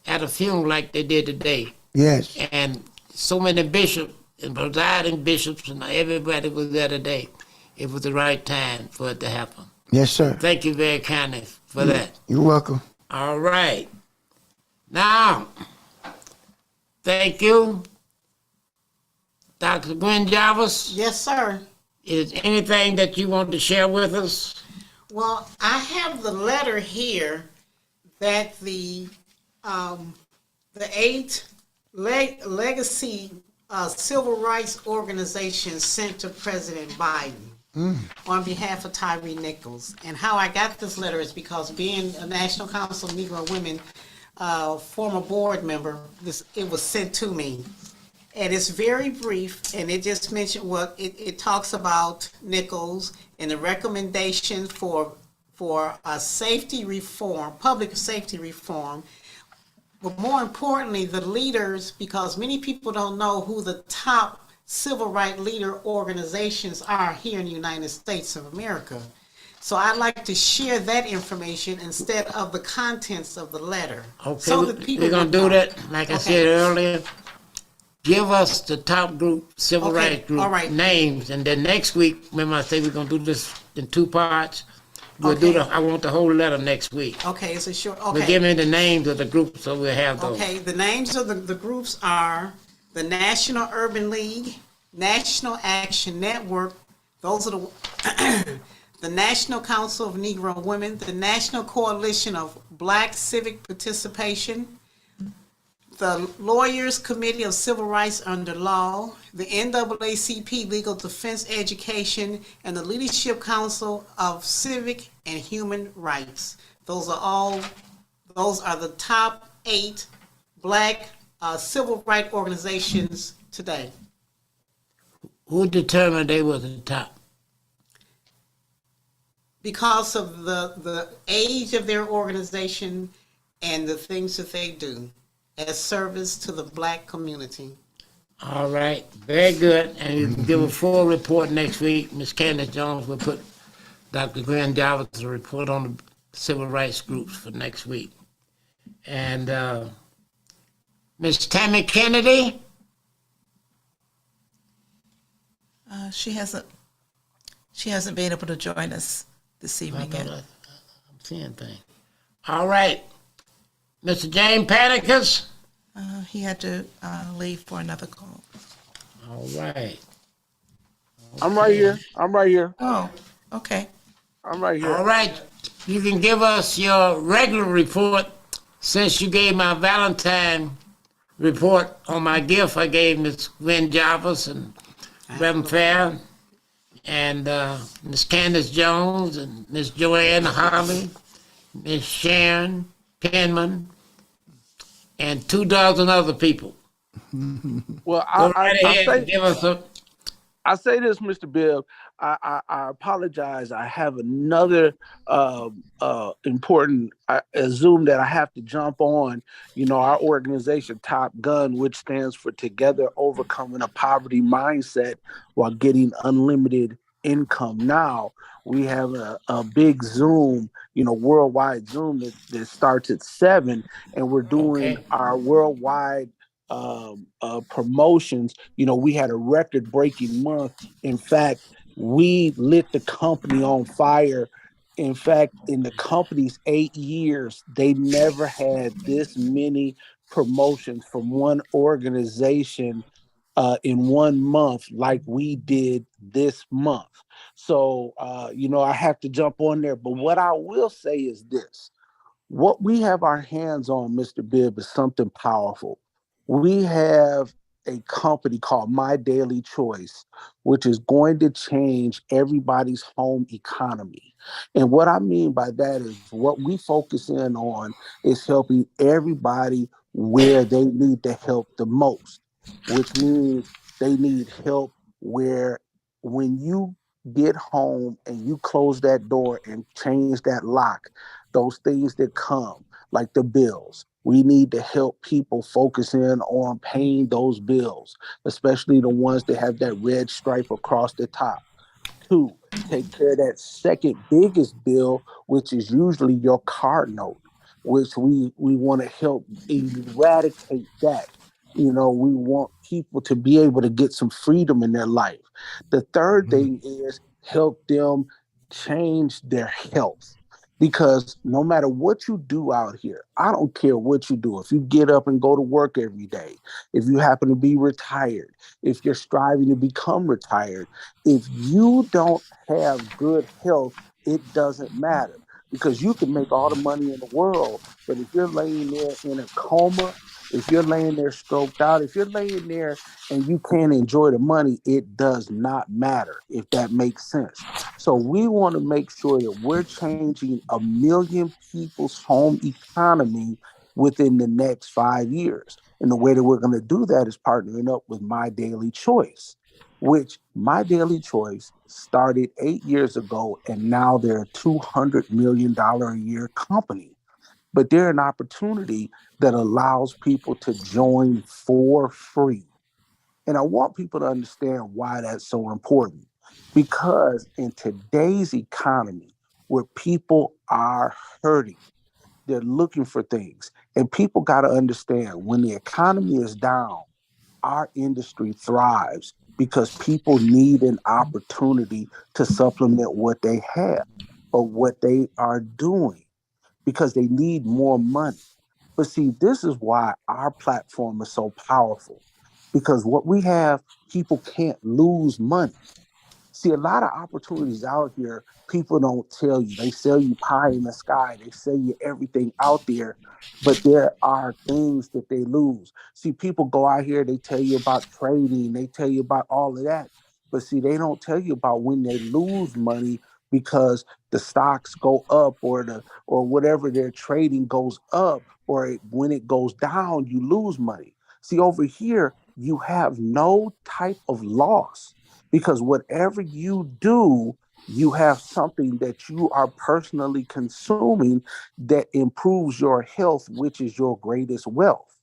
at a funeral like they did today. Yes. And so many bishops and presiding bishops and everybody was there today. It was the right time for it to happen. Yes, sir. Thank you very kindly for that. You're welcome. All right. Now, thank you, Dr. Gwen Jarvis. Yes, sir. Is anything that you want to share with us? Well, I have the letter here that the 8 legacy civil rights organizations sent to President Biden on behalf of Tyree Nichols. And how I got this letter is because, being a National Council of Negro Women former board member, it was sent to me. And it's very brief, and it just mentioned it talks about Nichols and the recommendation for a safety reform, public safety reform. But more importantly, the leaders, because many people don't know who the top civil rights leader organizations are here in the United States of America. So I'd like to share that information instead of the contents of the letter. Okay, So that people we're going to do that, like I said earlier. Give us the top group, civil Okay, rights group all right. names, and then next week, remember I say we're going to do this in 2 parts. We'll Okay. I want the whole letter next week. Okay, it's a short, But okay. give me the names of the groups so we'll have those. Okay, the names of the groups are the National Urban League, National Action Network, those are the the National Council of Negro Women, the National Coalition of Black Civic Participation, the Lawyers Committee of Civil Rights Under Law, the NAACP Legal Defense Education, and the Leadership Council of Civic and Human Rights. Those are the top 8 Black civil rights organizations today. Who determined they were the top? Because of the age of their organization and the things that they do as service to the Black community. All right, very good. And you can give a full report next week. Ms. Candace Jones will put Dr. Glenn Jarvis' report on the civil rights groups for next week. And Ms. Tammy Kennedy? She hasn't been able to join us this evening yet. I'm seeing things. All right. Mr. James Panicus? He had to leave for another call. All right. I'm right here. Oh, okay. I'm right here. All right. You can give us your regular report since you gave my Valentine report on my gift I gave Ms. Gwen Jarvis and Reverend Fair and Ms. Candace Jones and Ms. Joanne Harley, Ms. Sharon Penman, and 24 other people. Well, Go right ahead and give us a... I say this, Mr. Bibb. I apologize. I have another important Zoom that I have to jump on. You know, our organization, Top Gun, which stands for Together Overcoming a Poverty Mindset While Getting Unlimited Income. Now, we have a big Zoom, you know, worldwide Zoom that starts at 7, and we're doing our worldwide promotions. You know, we had a record-breaking month. In fact, we lit the company on fire. In fact, in the company's 8 years, they never had this many promotions from one organization in 1 month like we did this month. So, you know, I have to jump on there. But what I will say is this. What we have our hands on, Mr. Bibb, is something powerful. We have a company called My Daily Choice, which is going to change everybody's home economy. And what I mean by that is what we focus in on is helping everybody where they need the help the most, which means they need help where when you get home and you close that door and change that lock, those things that come, like the bills. We need to help people focus in on paying those bills, especially the ones that have that red stripe across the top. 2, take care of that second biggest bill, which is usually your car note, which we want to help eradicate that. You know, we want people to be able to get some freedom in their life. The third thing is help them change their health. Because no matter what you do out here, I don't care what you do. If you get up and go to work every day, if you happen to be retired, if you're striving to become retired, if you don't have good health, it doesn't matter. Because you can make all the money in the world, but if you're laying there in a coma, if you're laying there stroked out, if you're laying there and you can't enjoy the money, it does not matter, if that makes sense. So we want to make sure that we're changing 1 million people's home economy within the next 5 years. And the way that we're going to do that is partnering up with My Daily Choice, which My Daily Choice started 8 years ago, and now they're a $200 million a year company. But they're an opportunity that allows people to join for free. And I want people to understand why that's so important. Because in today's economy, where people are hurting, they're looking for things. And people got to understand when the economy is down, our industry thrives because people need an opportunity to supplement what they have or what they are doing because they need more money. But see, this is why our platform is so powerful because what we have, people can't lose money. See, a lot of opportunities out here, people don't tell you. They sell you pie in the sky. They sell you everything out there, but there are things that they lose. See, people go out here, they tell you about trading, they tell you about all of that. But see, they don't tell you about when they lose money because the stocks go up or whatever they're trading goes up, or when it goes down, you lose money. See, over here, you have no type of loss because whatever you do, You have something that you are personally consuming that improves your health, which is your greatest wealth.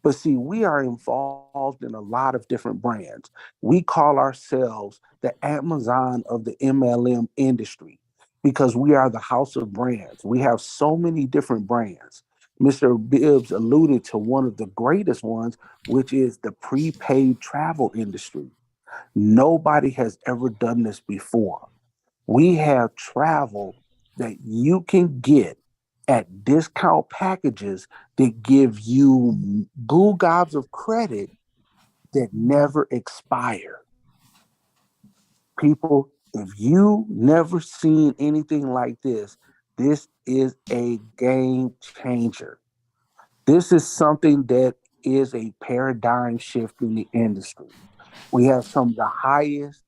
But see, we are involved in a lot of different brands. We call ourselves the Amazon of the MLM industry because we are the house of brands. We have so many different brands. Mr. Bibbs alluded to one of the greatest ones, which is the prepaid travel industry. Nobody has ever done this before. We have travel that you can get at discount packages that give you goo gobs of credit that never expire. People, if you never seen anything like this is a game changer. This is something that is a paradigm shift in the industry. We have some of the highest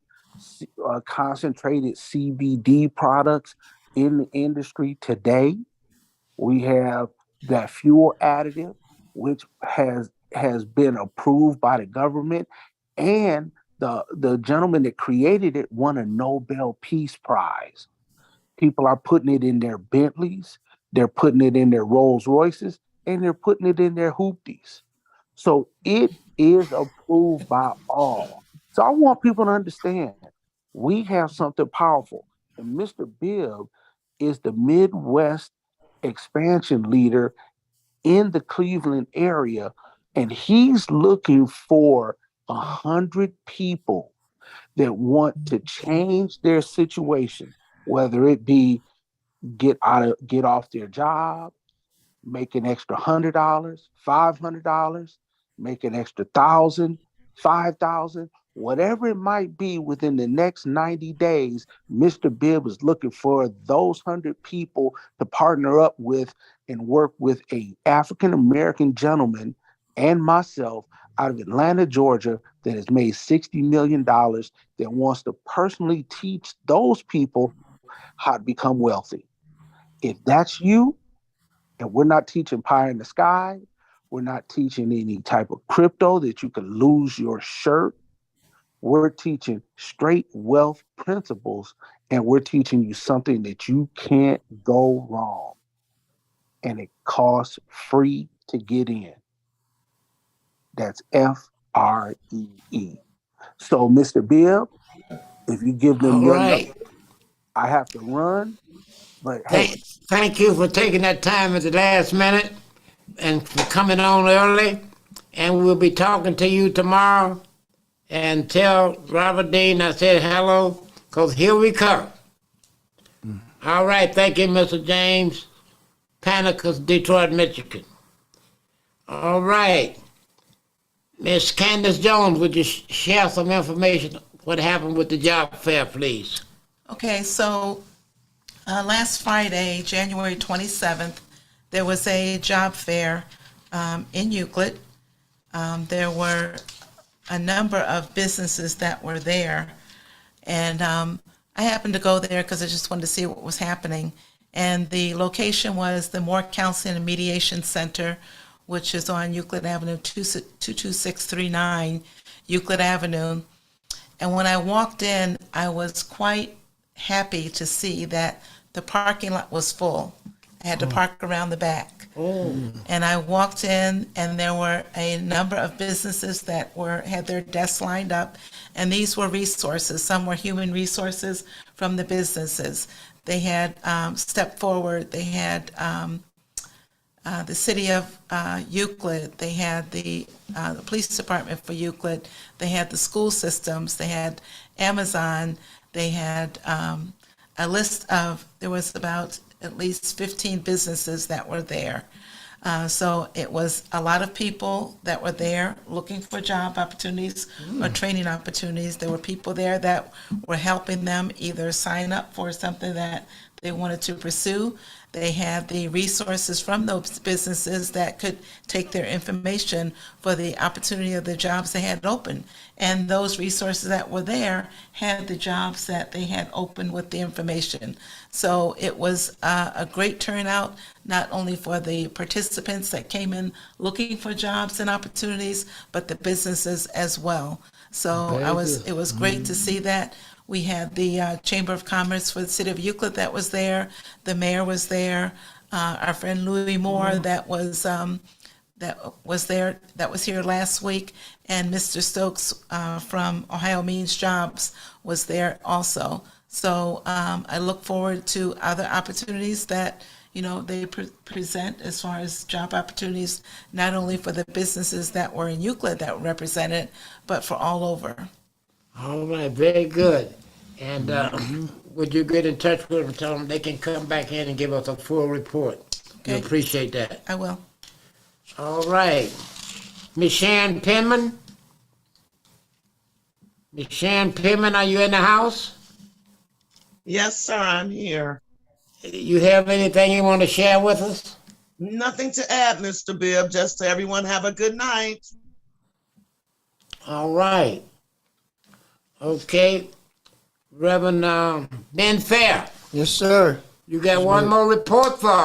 concentrated CBD products in the industry today. We have that fuel additive, which has been approved by the government, and the gentleman that created it won a Nobel Peace Prize. People are putting it in their Bentleys, they're putting it in their Rolls Royces, and they're putting it in their hoopties. So it is approved by all. So I want people to understand we have something powerful. And Mr. Bibb is the Midwest expansion leader in the Cleveland area, and he's looking for 100 people that want to change their situation, whether it be get off their job, make an extra $100, $500, make an extra 1,000, 5,000, whatever it might be within the next 90 days. Mr. Bibb is looking for those 100 people to partner up with and work with a African American gentleman and myself out of Atlanta, Georgia, that has made $60 million that wants to personally teach those people how to become wealthy. If that's you, and we're not teaching pie in the sky. We're not teaching any type of crypto that you can lose your shirt. We're teaching straight wealth principles, and we're teaching you something that you can't go wrong. And it costs free to get in. That's FREE. So, Mr. Bibb, if you give them All your number, right. I have to run. But hey, Thank, thank you for taking that time at the last minute and for coming on early. And we'll be talking to you tomorrow. And tell Robert Dean I said hello, because here we come. All right. Thank you, Mr. James Panicus, Detroit, Michigan. All right. Miss Candace Jones, would you share some information what happened with the job fair, please? Okay, so last Friday, January 27th, there was a job fair in Euclid. There were a number of businesses that were there, and I happened to go there because I just wanted to see what was happening. And the location was the Moore Counseling and Mediation Center, which is on Euclid Avenue, 22639 Euclid Avenue. And when I walked in, I was quite happy to see that the parking lot was full. I had to park around the back. And I walked in, and there were a number of businesses that had their desks lined up, and these were resources. Some were human resources from the businesses. They had Step Forward. They had the city of Euclid. They had the police department for Euclid. They had the school systems. They had Amazon. They had a list of, there was about at least 15 businesses that were there. So it was a lot of people that were there looking for job opportunities or training opportunities. There were people there that were helping them either sign up for something that they wanted to pursue. They had the resources from those businesses that could take their information for the opportunity of the jobs they had open. And those resources that were there had the jobs that they had open with the information. So it was a great turnout, not only for the participants that came in looking for jobs and opportunities, but the businesses as well. So it was great to see that. We had the Chamber of Commerce for the City of Euclid that was there. The mayor was there. Our friend Louis Moore that was there, that was here last week, and Mr. Stokes from Ohio Means Jobs was there also. So I look forward to other opportunities that they present as far as job opportunities, not only for the businesses that were in Euclid that were represented, but for all over. All right, very good. And would you get in touch with them and tell them they can come back in and give us a full report? We Okay. appreciate that. I will. All right. Miss Shan Penman? Miss Shan Penman, are you in the house? Yes, sir, I'm here. You have anything you want to share with us? Nothing to add, Mr. Bibb. Just to everyone have a good night. All right. Okay. Reverend Ben Fair, Yes, sir. you got one more report for us.